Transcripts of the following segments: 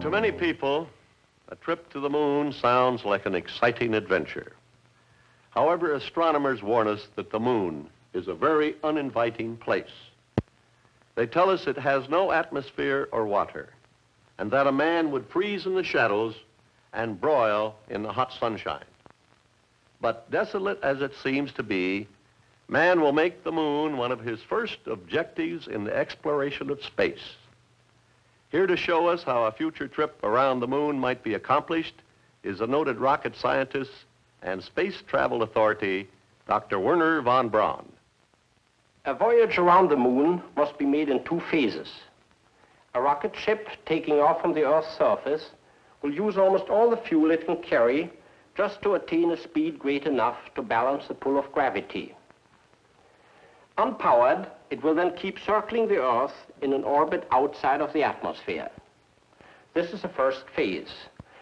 To many people, a trip to the moon sounds like an exciting adventure. However, astronomers warn us that the moon is a very uninviting place. They tell us it has no atmosphere or water, and that a man would freeze in the shadows and broil in the hot sunshine. But desolate as it seems to be, man will make the moon one of his first objectives in the exploration of space. Here to show us how a future trip around the moon might be accomplished is a noted rocket scientist and space travel authority, Dr. Wernher von Braun. A voyage around the moon must be made in two phases. A rocket ship taking off from the Earth's surface will use almost all the fuel it can carry just to attain a speed great enough to balance the pull of gravity. Unpowered, it will then keep circling the Earth in an orbit outside of the atmosphere. This is the first phase.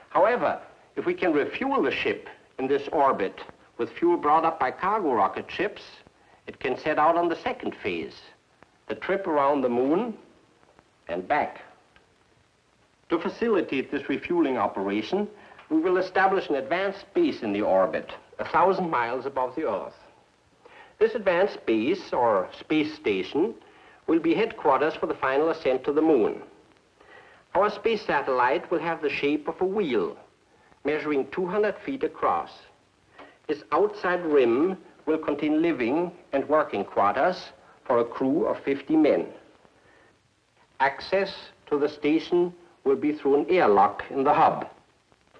However, if we can refuel the ship in this orbit with fuel brought up by cargo rocket ships, it can set out on the second phase, the trip around the moon and back. To facilitate this refueling operation, we will establish an advanced base in the orbit, 1,000 miles above the Earth. This advanced base, or space station, will be headquarters for the final ascent to the moon. Our space satellite will have the shape of a wheel, measuring 200 feet across. Its outside rim will contain living and working quarters for a crew of 50 men. Access to the station will be through an airlock in the hub.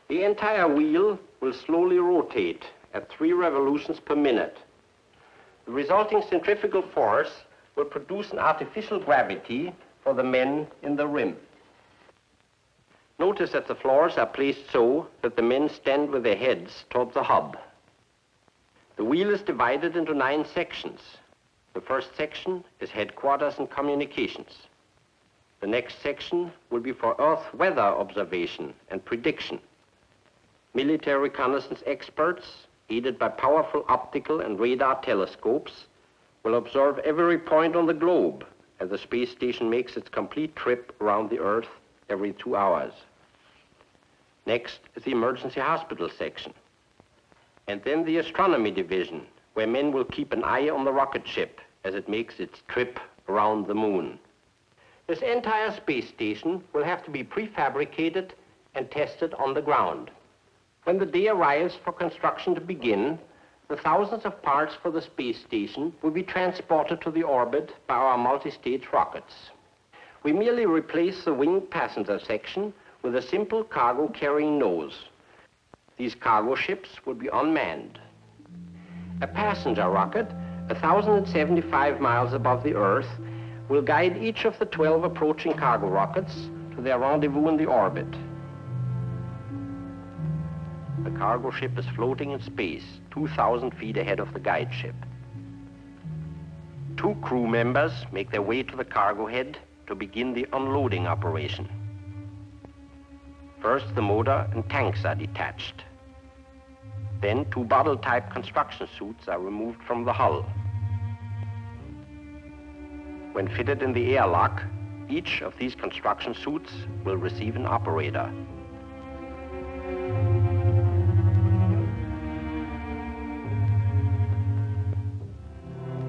The entire wheel will slowly rotate at 3 revolutions per minute. The resulting centrifugal force will produce an artificial gravity for the men in the rim. Notice that the floors are placed so that the men stand with their heads toward the hub. The wheel is divided into 9 sections. The first section is headquarters and communications. The next section will be for Earth weather observation and prediction. Military reconnaissance experts, aided by powerful optical and radar telescopes, will observe every point on the globe as the space station makes its complete trip around the Earth every 2 hours. Next is the emergency hospital section. And then the astronomy division, where men will keep an eye on the rocket ship as it makes its trip around the moon. This entire space station will have to be prefabricated and tested on the ground. When the day arrives for construction to begin, the thousands of parts for the space station will be transported to the orbit by our multi-stage rockets. We merely replace the winged passenger section with a simple cargo-carrying nose. These cargo ships will be unmanned. A passenger rocket, 1,075 miles above the Earth, will guide each of the 12 approaching cargo rockets to their rendezvous in the orbit. The cargo ship is floating in space, 2,000 feet ahead of the guide ship. 2 crew members make their way to the cargo head to begin the unloading operation. First, the motor and tanks are detached. Then 2 bottle-type construction suits are removed from the hull. When fitted in the airlock, each of these construction suits will receive an operator.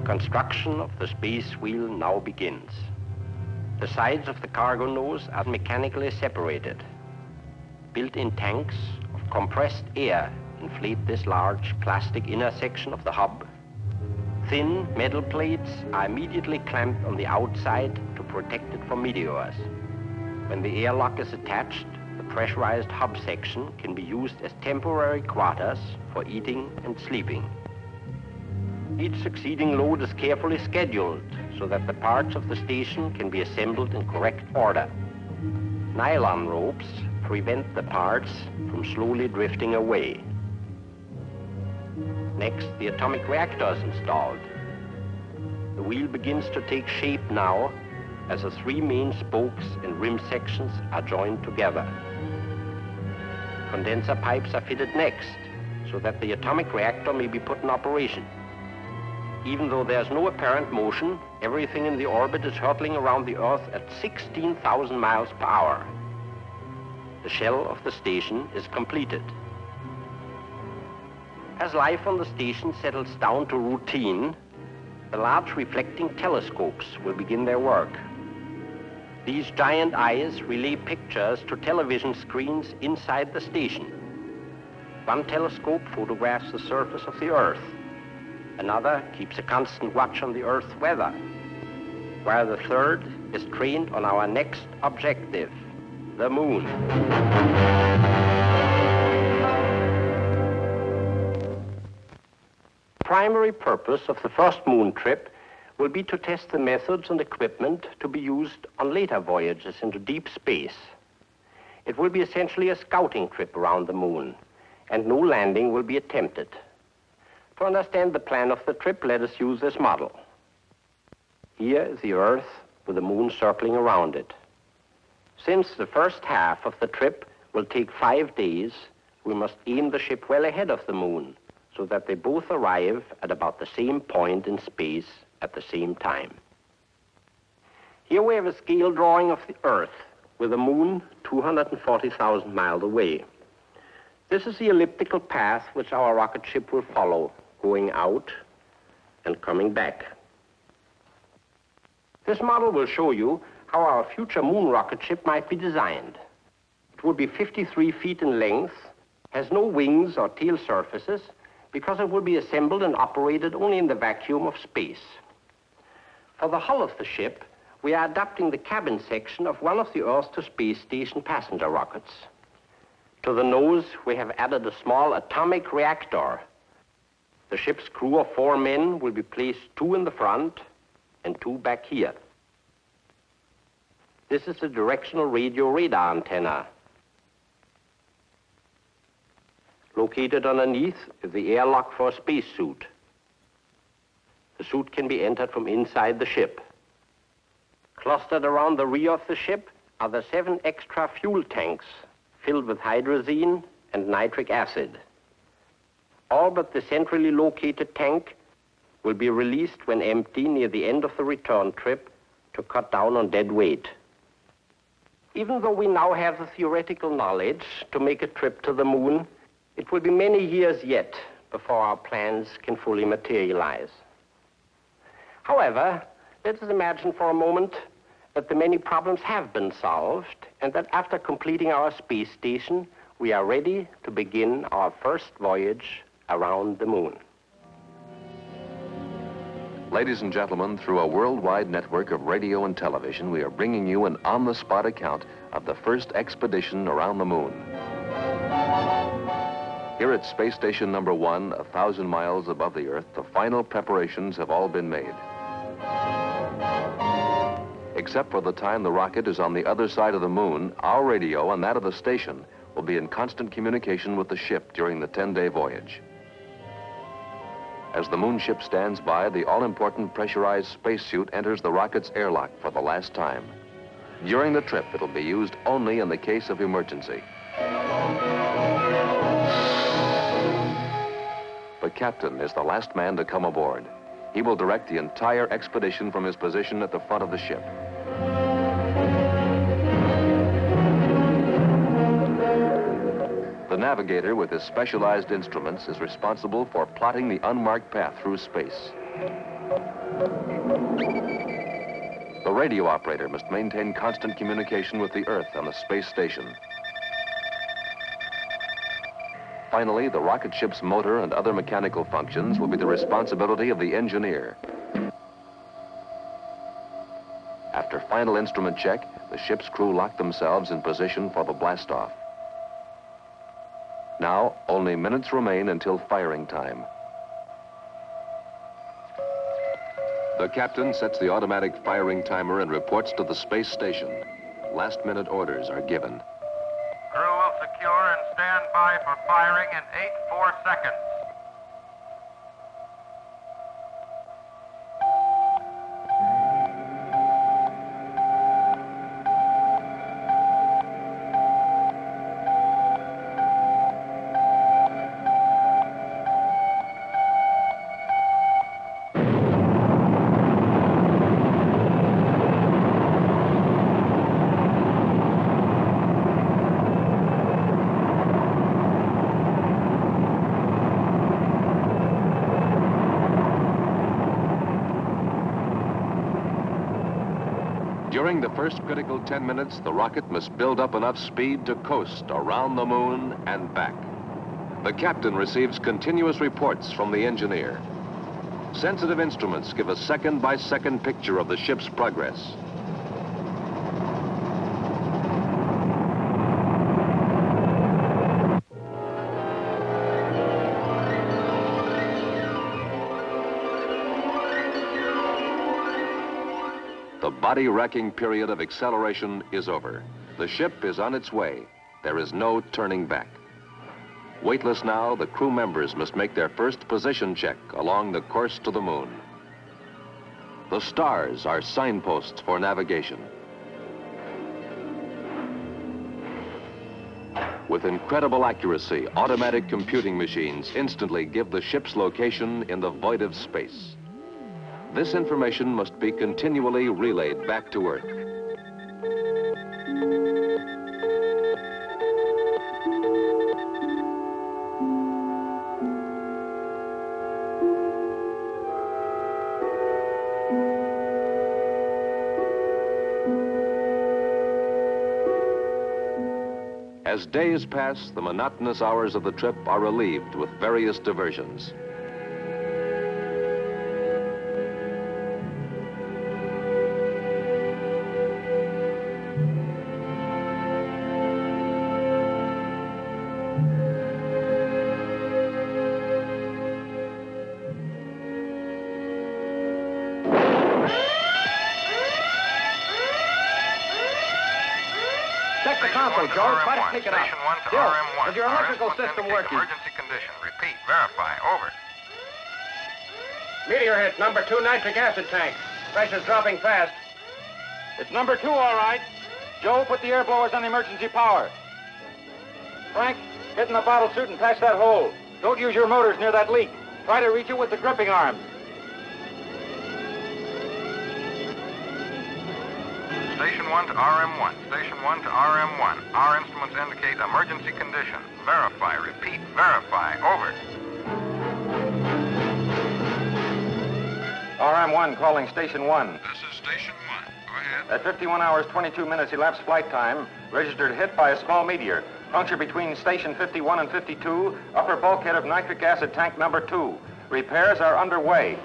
Construction of the space wheel now begins. The sides of the cargo nose are mechanically separated. Built-in tanks of compressed air inflate this large plastic inner section of the hub. Thin metal plates are immediately clamped on the outside to protect it from meteors. When the airlock is attached, the pressurized hub section can be used as temporary quarters for eating and sleeping. Each succeeding load is carefully scheduled so that the parts of the station can be assembled in correct order. Nylon ropes prevent the parts from slowly drifting away. Next, the atomic reactor is installed. The wheel begins to take shape now as the 3 main spokes and rim sections are joined together. Condenser pipes are fitted next so that the atomic reactor may be put in operation. Even though there's no apparent motion, everything in the orbit is hurtling around the Earth at 16,000 miles per hour. the shell of the station is completed. As life on the station settles down to routine, the large reflecting telescopes will begin their work. These giant eyes relay pictures to television screens inside the station. One telescope photographs the surface of the Earth. Another keeps a constant watch on the Earth's weather, while the third is trained on our next objective, the Moon. The primary purpose of the first moon trip will be to test the methods and equipment to be used on later voyages into deep space. It will be essentially a scouting trip around the moon, and no landing will be attempted. To understand the plan of the trip, let us use this model. Here is the Earth with the moon circling around it. Since the first half of the trip will take 5 days, we must aim the ship well ahead of the moon so that they both arrive at about the same point in space at the same time. Here we have a scale drawing of the Earth with the moon 240,000 miles away. This is the elliptical path which our rocket ship will follow, going out and coming back. This model will show you how our future moon rocket ship might be designed. It will be 53 feet in length, has no wings or tail surfaces, because it will be assembled and operated only in the vacuum of space. For the hull of the ship, we are adapting the cabin section of one of the Earth to Space Station passenger rockets. To the nose, we have added a small atomic reactor. The ship's crew of 4 men will be placed 2 in the front and 2 back here. This is the directional radio radar antenna. Located underneath is the airlock for a spacesuit. The suit can be entered from inside the ship. Clustered around the rear of the ship are the 7 extra fuel tanks filled with hydrazine and nitric acid. All but the centrally located tank will be released when empty near the end of the return trip to cut down on dead weight. Even though we now have the theoretical knowledge to make a trip to the moon, it will be many years yet before our plans can fully materialize. However, let us imagine for a moment that the many problems have been solved and that after completing our space station, we are ready to begin our first voyage around the moon. Ladies and gentlemen, through a worldwide network of radio and television, we are bringing you an on-the-spot account of the first expedition around the moon. Here at Space Station number 1, 1,000 miles above the Earth, the final preparations have all been made. Except for the time the rocket is on the other side of the moon, our radio and that of the station will be in constant communication with the ship during the 10-day voyage. As the moon ship stands by, the all-important pressurized spacesuit enters the rocket's airlock for the last time. During the trip, it'll be used only in the case of emergency. The captain is the last man to come aboard. He will direct the entire expedition from his position at the front of the ship. The navigator, with his specialized instruments, is responsible for plotting the unmarked path through space. The radio operator must maintain constant communication with the Earth on the space station. Finally, the rocket ship's motor and other mechanical functions will be the responsibility of the engineer. After final instrument check, the ship's crew lock themselves in position for the blastoff. Now, only minutes remain until firing time. The captain sets the automatic firing timer and reports to the space station. Last-minute orders are given. Crew will secure and stand by for firing in 8-4 seconds. During the first critical 10 minutes, the rocket must build up enough speed to coast around the moon and back. The captain receives continuous reports from the engineer. Sensitive instruments give a second-by-second picture of the ship's progress. The body-racking period of acceleration is over. The ship is on its way. There is no turning back. Weightless now, the crew members must make their first position check along the course to the moon. The stars are signposts for navigation. With incredible accuracy, automatic computing machines instantly give the ship's location in the void of space. This information must be continually relayed back to Earth. As days pass, the monotonous hours of the trip are relieved with various diversions. Check the console, Joe. Try to pick it up. Station 1 to Bill, RM1. is your electrical system working? Emergency condition. Repeat. Verify. Over. Meteor hit number 2 nitric acid tank. Pressure's dropping fast. It's number 2, all right. Joe, put the air blowers on emergency power. Frank, get in the bottle suit and patch that hole. Don't use your motors near that leak. Try to reach it with the gripping arms. Station 1 to RM1. Station 1 to RM1. Our instruments indicate emergency condition. Verify. Repeat. Verify. Over. RM1 calling Station 1. This is Station 1. Go ahead. At 51 hours, 22 minutes elapsed flight time, registered hit by a small meteor. Puncture between Station 51 and 52, upper bulkhead of nitric acid tank number 2. Repairs are underway.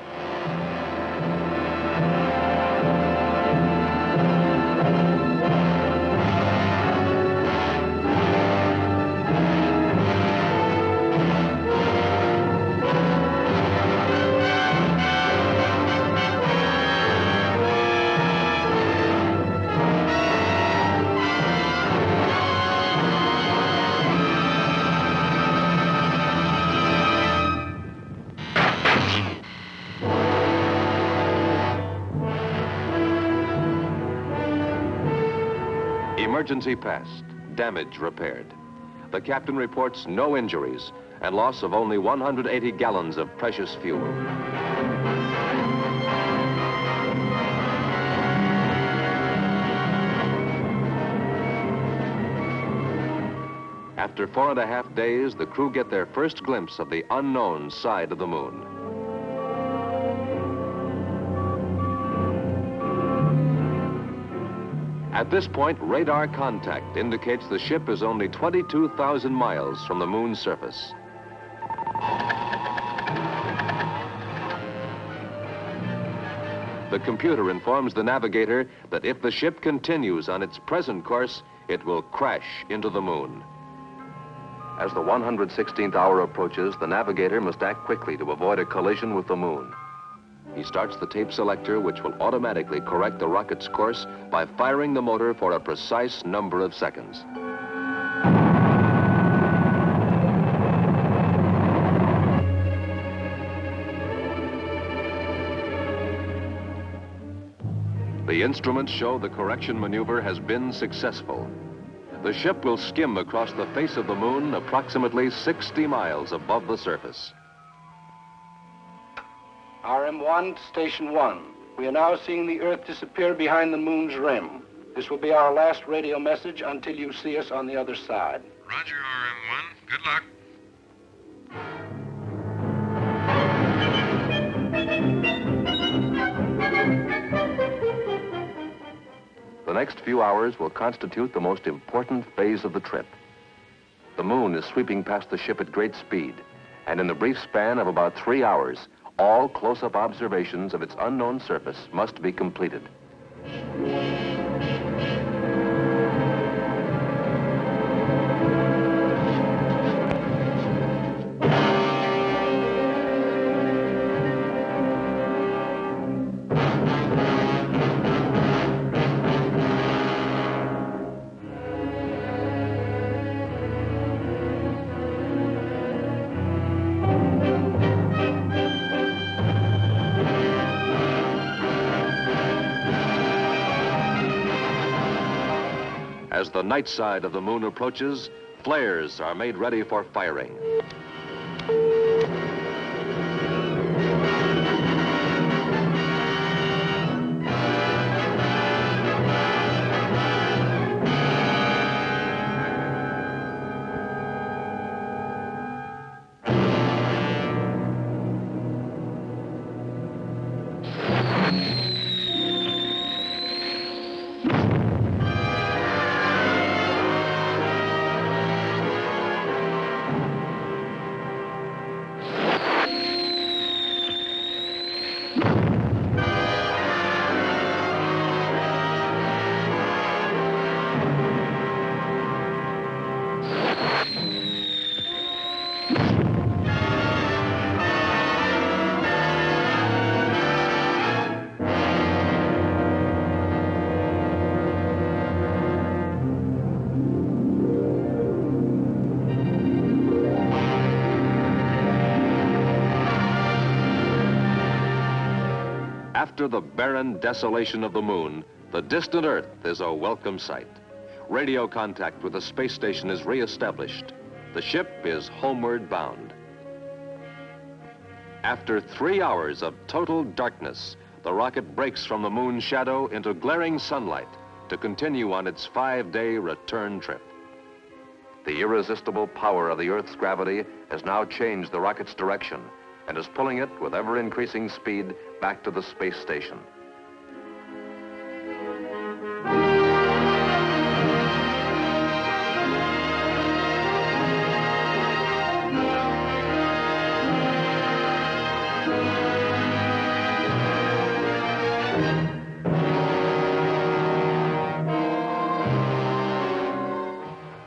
Emergency passed, damage repaired. The captain reports no injuries and loss of only 180 gallons of precious fuel. After 4.5 days, the crew get their first glimpse of the unknown side of the moon. At this point, radar contact indicates the ship is only 22,000 miles from the moon's surface. The computer informs the navigator that if the ship continues on its present course, it will crash into the moon. As the 116th hour approaches, the navigator must act quickly to avoid a collision with the moon. He starts the tape selector, which will automatically correct the rocket's course by firing the motor for a precise number of seconds. The instruments show the correction maneuver has been successful. The ship will skim across the face of the moon approximately 60 miles above the surface. RM1, Station 1. We are now seeing the Earth disappear behind the moon's rim. This will be our last radio message until you see us on the other side. Roger, RM1. Good luck. The next few hours will constitute the most important phase of the trip. The moon is sweeping past the ship at great speed, and in the brief span of about 3 hours, all close-up observations of its unknown surface must be completed. As the night side of the moon approaches, flares are made ready for firing. After the barren desolation of the moon, the distant Earth is a welcome sight. Radio contact with the space station is reestablished. The ship is homeward bound. After 3 hours of total darkness, the rocket breaks from the moon's shadow into glaring sunlight to continue on its 5-day return trip. The irresistible power of the Earth's gravity has now changed the rocket's direction and is pulling it with ever-increasing speed back to the space station.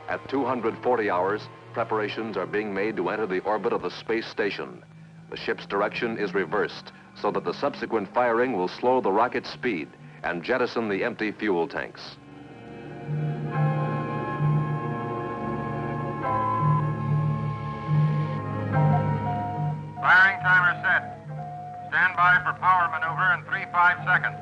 At 240 hours, preparations are being made to enter the orbit of the space station. The ship's direction is reversed so that the subsequent firing will slow the rocket's speed and jettison the empty fuel tanks. Firing timer set. Stand by for power maneuver in 3-5 seconds.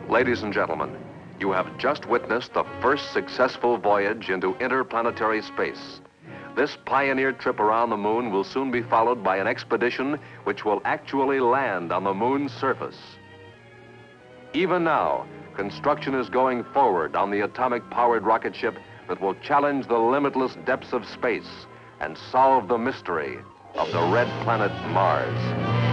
Ladies and gentlemen, you have just witnessed the first successful voyage into interplanetary space. This pioneer trip around the moon will soon be followed by an expedition which will actually land on the moon's surface. Even now, construction is going forward on the atomic-powered rocket ship that will challenge the limitless depths of space and solve the mystery of the red planet Mars.